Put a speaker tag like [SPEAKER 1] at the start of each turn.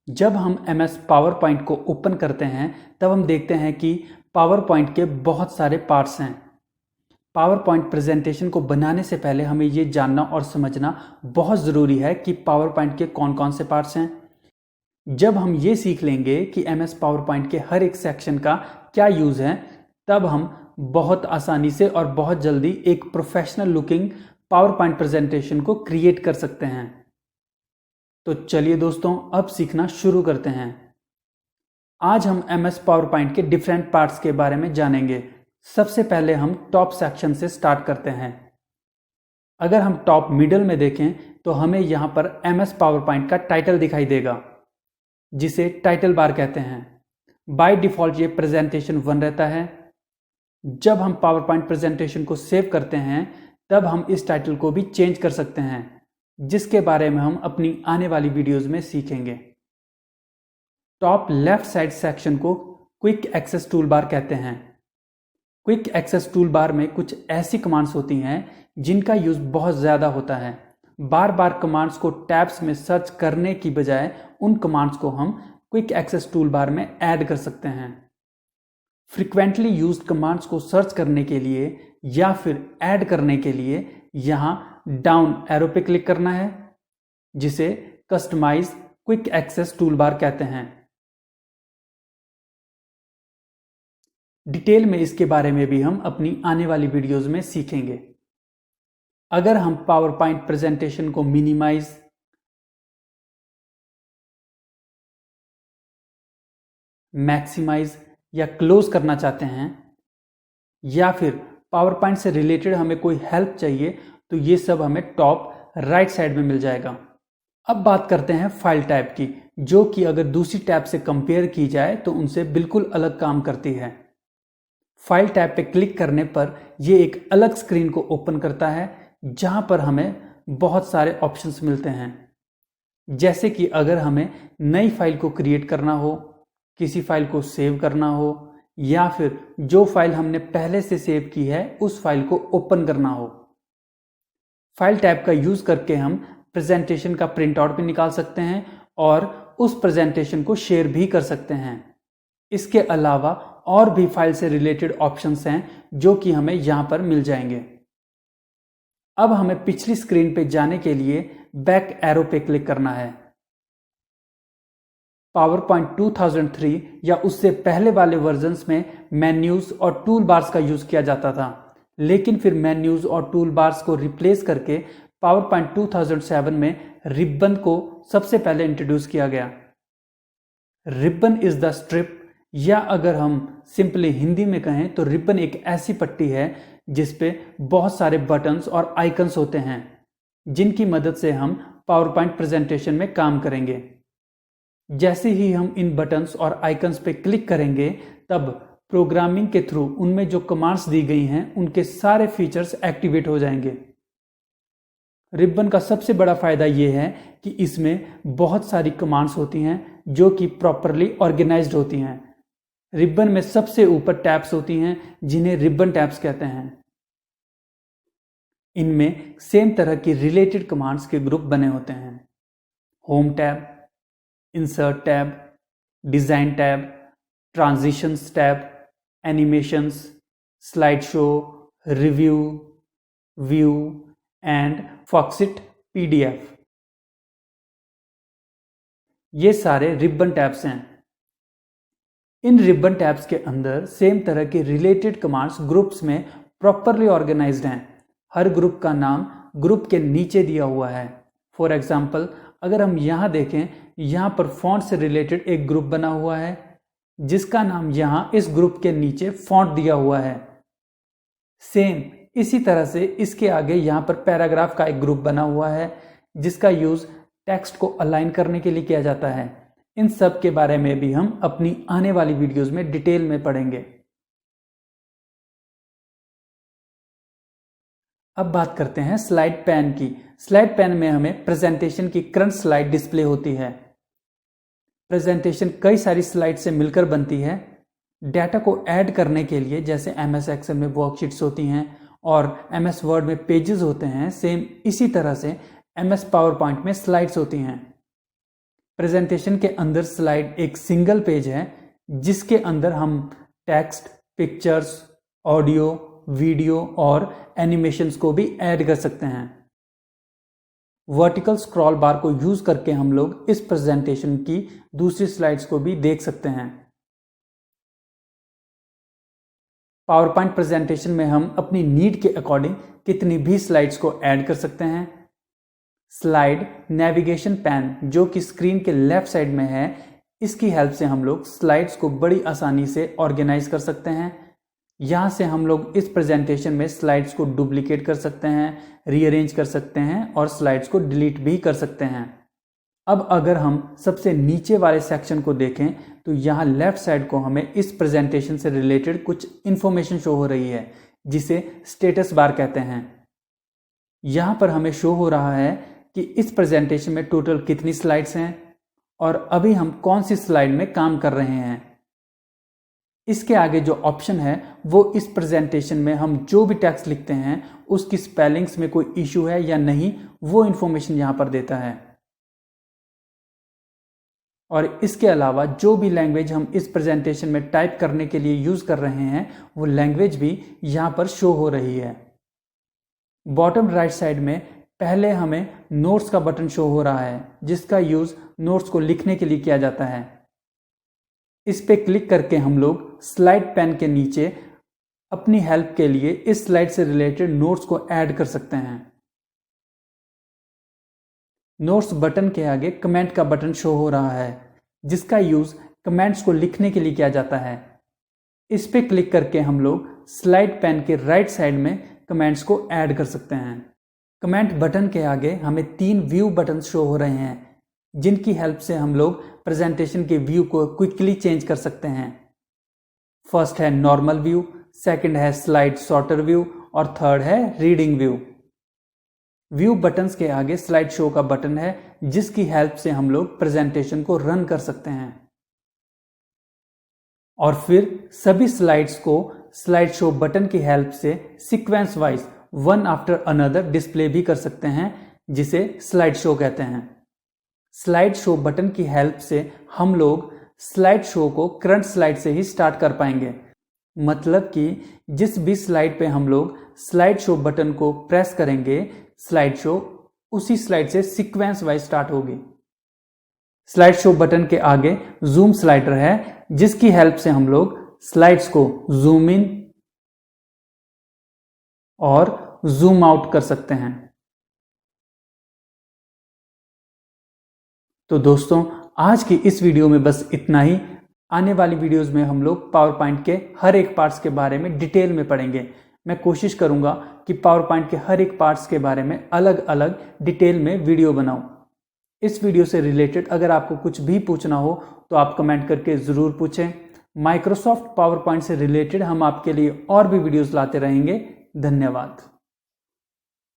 [SPEAKER 1] जब हम MS power point को ओपन करते हैं तब हम देखते हैं कि पावर पॉइंट के बहुत सारे पार्ट्स हैं। पावर पॉइंट प्रेजेंटेशन को बनाने से पहले हमें ये जानना और समझना बहुत ज़रूरी है कि पावर पॉइंट के कौन कौन से पार्ट्स हैं। जब हम ये सीख लेंगे कि MS पावर पॉइंट के हर एक सेक्शन का क्या यूज़ है, तब हम बहुत आसानी से और बहुत जल्दी एक professional looking power point presentation को क्रिएट कर सकते हैं। तो चलिए दोस्तों, अब सीखना शुरू करते हैं। आज हम MS पावर पॉइंट के डिफरेंट पार्ट्स के बारे में जानेंगे। सबसे पहले हम टॉप सेक्शन से स्टार्ट करते हैं। अगर हम टॉप मिडल में देखें तो हमें यहाँ पर MS पावर पॉइंट का टाइटल दिखाई देगा, जिसे टाइटल बार कहते हैं। बाय डिफ़ॉल्ट ये प्रेजेंटेशन 1 रहता है। जब हम पावर पॉइंट प्रेजेंटेशन को सेव करते हैं तब हम इस टाइटल को भी चेंज कर सकते हैं, जिसके बारे में हम अपनी आने वाली वीडियोस में सीखेंगे। टॉप लेफ्ट साइड सेक्शन को क्विक एक्सेस टूल बार कहते हैं। क्विक एक्सेस टूल बार में कुछ ऐसी कमांड्स होती हैं जिनका यूज़ बहुत ज़्यादा होता है। बार बार कमांड्स को टैब्स में सर्च करने की बजाय उन कमांड्स को हम क्विक एक्सेस टूल बार में ऐड कर सकते हैं। फ्रीक्वेंटली यूज्ड कमांड्स को सर्च करने के लिए या फिर ऐड करने के लिए यहाँ डाउन एरो पे क्लिक करना है, जिसे customize quick access toolbar कहते हैं। डिटेल में इसके बारे में भी हम अपनी आने वाली वीडियोस में सीखेंगे। अगर हम पावर पॉइंट प्रेजेंटेशन को मिनिमाइज, मैक्सिमाइज या क्लोज करना चाहते हैं, या फिर पावर पॉइंट से रिलेटेड हमें कोई हेल्प चाहिए, तो ये सब हमें टॉप राइट साइड में मिल जाएगा। अब बात करते हैं फाइल टैब की, जो कि अगर दूसरी टैब से कंपेयर की जाए तो उनसे बिल्कुल अलग काम करती है। फाइल टैब पे क्लिक करने पर ये एक अलग स्क्रीन को ओपन करता है, जहां पर हमें बहुत सारे ऑप्शंस मिलते हैं। जैसे कि अगर हमें नई फाइल को क्रिएट करना हो, किसी फाइल को सेव करना हो, या फिर जो फाइल हमने पहले से सेव की है उस फाइल को ओपन करना हो। फाइल टैब का यूज करके हम प्रेजेंटेशन का प्रिंट आउट भी निकाल सकते हैं और उस प्रेजेंटेशन को शेयर भी कर सकते हैं। इसके अलावा और भी फाइल से रिलेटेड ऑप्शंस हैं जो कि हमें यहां पर मिल जाएंगे। अब हमें पिछली स्क्रीन पे जाने के लिए बैक एरो पे क्लिक करना है। पावर पॉइंट 2003 या उससे पहले वाले वर्जन्स में मेन्यूज और टूल बार्स का यूज किया जाता था, लेकिन फिर मेन्यूज और टूल बार्स को रिप्लेस करके पावर पॉइंट 2007 में रिबन को सबसे पहले इंट्रोड्यूस किया गया। रिबन इज द स्ट्रिप, या अगर हम सिंपली हिंदी में कहें तो रिबन एक ऐसी पट्टी है जिसपे बहुत सारे बटन्स और आइकन्स होते हैं, जिनकी मदद से हम पावर पॉइंट प्रेजेंटेशन में काम करेंगे। जैसे ही हम इन बटन्स और आइकन्स पे क्लिक करेंगे, तब प्रोग्रामिंग के थ्रू उनमें जो कमांड्स दी गई हैं उनके सारे फीचर्स एक्टिवेट हो जाएंगे। रिबन का सबसे बड़ा फायदा यह है कि इसमें बहुत सारी कमांड्स होती हैं जो कि प्रॉपरली ऑर्गेनाइज्ड होती हैं। रिबन में सबसे ऊपर टैब्स होती हैं जिन्हें रिबन टैब्स कहते हैं। इनमें सेम तरह की रिलेटेड कमांड्स के ग्रुप बने होते हैं। Home tab, insert tab, design tab, transitions tab, animations, slide show, review, view and Foxit PDF। ये सारे रिबन टैब्स हैं। इन रिबन टैब्स के अंदर सेम तरह के रिलेटेड कमांड्स ग्रुप्स में प्रॉपरली ऑर्गेनाइज्ड हैं। हर ग्रुप का नाम ग्रुप के नीचे दिया हुआ है। फॉर एग्जाम्पल, अगर हम यहाँ देखें, यहाँ पर फॉन्ट से रिलेटेड एक ग्रुप बना हुआ है, जिसका नाम यहाँ इस ग्रुप के नीचे फॉन्ट दिया हुआ है। सेम इसी तरह से इसके आगे यहाँ पर पैराग्राफ का एक ग्रुप बना हुआ है, जिसका यूज टेक्स्ट को अलाइन करने के लिए किया जाता है। इन सब के बारे में भी हम अपनी आने वाली वीडियोस में डिटेल में पढ़ेंगे। अब बात करते हैं स्लाइड पैन की। स्लाइड पैन में हमें प्रेजेंटेशन की करंट स्लाइड डिस्प्ले होती है। प्रेजेंटेशन कई सारी स्लाइड से मिलकर बनती है। डाटा को ऐड करने के लिए जैसे MS एक्सेल में वर्कशीट्स होती हैं और MS वर्ड में पेजेस होते हैं, सेम इसी तरह से MS पावर पॉइंट में स्लाइड्स होती हैं। प्रेजेंटेशन के अंदर स्लाइड एक सिंगल पेज है जिसके अंदर हम टेक्स्ट, पिक्चर्स, ऑडियो, वीडियो और एनिमेशंस को भी ऐड कर सकते हैं। वर्टिकल स्क्रॉल बार को यूज करके हम लोग इस प्रेजेंटेशन की दूसरी स्लाइड्स को भी देख सकते हैं। पावर पॉइंट प्रेजेंटेशन में हम अपनी नीड के अकॉर्डिंग कितनी भी स्लाइड्स को ऐड कर सकते हैं। स्लाइड नेविगेशन पैन जो कि स्क्रीन के लेफ्ट साइड में है, इसकी हेल्प से हम लोग स्लाइड्स को बड़ी आसानी से ऑर्गेनाइज कर सकते हैं। यहाँ से हम लोग इस प्रेजेंटेशन में स्लाइड्स को डुप्लीकेट कर सकते हैं, रीअरेंज कर सकते हैं और स्लाइड्स को डिलीट भी कर सकते हैं। अब अगर हम सबसे नीचे वाले सेक्शन को देखें तो यहाँ लेफ्ट साइड को हमें इस प्रेजेंटेशन से रिलेटेड कुछ इंफॉर्मेशन शो हो रही है जिसे स्टेटस बार कहते हैं। यहाँ पर हमें शो हो रहा है कि इस प्रेजेंटेशन में टोटल कितनी स्लाइड्स हैं और अभी हम कौन सी स्लाइड में काम कर रहे हैं। इसके आगे जो ऑप्शन है वो इस प्रेजेंटेशन में हम जो भी टेक्स्ट लिखते हैं उसकी स्पेलिंग्स में कोई इशू है या नहीं, वो इंफॉर्मेशन यहाँ पर देता है। और इसके अलावा जो भी लैंग्वेज हम इस प्रेजेंटेशन में टाइप करने के लिए यूज कर रहे हैं वो लैंग्वेज भी यहाँ पर शो हो रही है। बॉटम राइट साइड में पहले हमें नोट्स का बटन शो हो रहा है जिसका यूज नोट्स को लिखने के लिए किया जाता है। इस पे क्लिक करके हम लोग स्लाइड पैन के नीचे अपनी हेल्प के लिए इस स्लाइड से रिलेटेड नोट्स को ऐड कर सकते हैं। नोट्स बटन के आगे कमेंट का बटन शो हो रहा है जिसका यूज कमेंट्स को लिखने के लिए किया जाता है। इस पे क्लिक करके हम लोग स्लाइड पैन के राइट साइड में कमेंट्स को ऐड कर सकते हैं। कमेंट बटन के आगे हमें 3 व्यू बटन शो हो रहे हैं जिनकी हेल्प से हम लोग प्रेजेंटेशन के व्यू को क्विकली चेंज कर सकते हैं। फर्स्ट है नॉर्मल व्यू, सेकंड है स्लाइड सॉर्टर व्यू और थर्ड है रीडिंग व्यू। व्यू बटन्स के आगे स्लाइड शो का बटन है जिसकी हेल्प से हम लोग प्रेजेंटेशन को रन कर सकते हैं और फिर सभी स्लाइड्स को स्लाइड शो बटन की हेल्प से sequence wise one after another display भी कर सकते हैं जिसे स्लाइड शो कहते हैं। स्लाइड शो बटन की हेल्प से हम लोग स्लाइड शो को करंट स्लाइड से ही स्टार्ट कर पाएंगे। मतलब कि जिस भी स्लाइड पे हम लोग स्लाइड शो बटन को प्रेस करेंगे स्लाइड शो उसी स्लाइड से सीक्वेंस वाइज स्टार्ट होगी। स्लाइड शो बटन के आगे जूम स्लाइडर है जिसकी हेल्प से हम लोग स्लाइड्स को जूम इन और जूम आउट कर सकते हैं। तो दोस्तों आज की इस वीडियो में बस इतना ही। आने वाली वीडियोस में हम लोग पावर पॉइंट के हर एक पार्ट्स के बारे में डिटेल में पढ़ेंगे। मैं कोशिश करूंगा कि पावर पॉइंट के हर एक पार्ट्स के बारे में अलग अलग डिटेल में वीडियो बनाऊं। इस वीडियो से रिलेटेड अगर आपको कुछ भी पूछना हो तो आप कमेंट करके ज़रूर पूछें। माइक्रोसॉफ्ट पावर पॉइंट से रिलेटेड हम आपके लिए और भी वीडियोस लाते रहेंगे। धन्यवाद।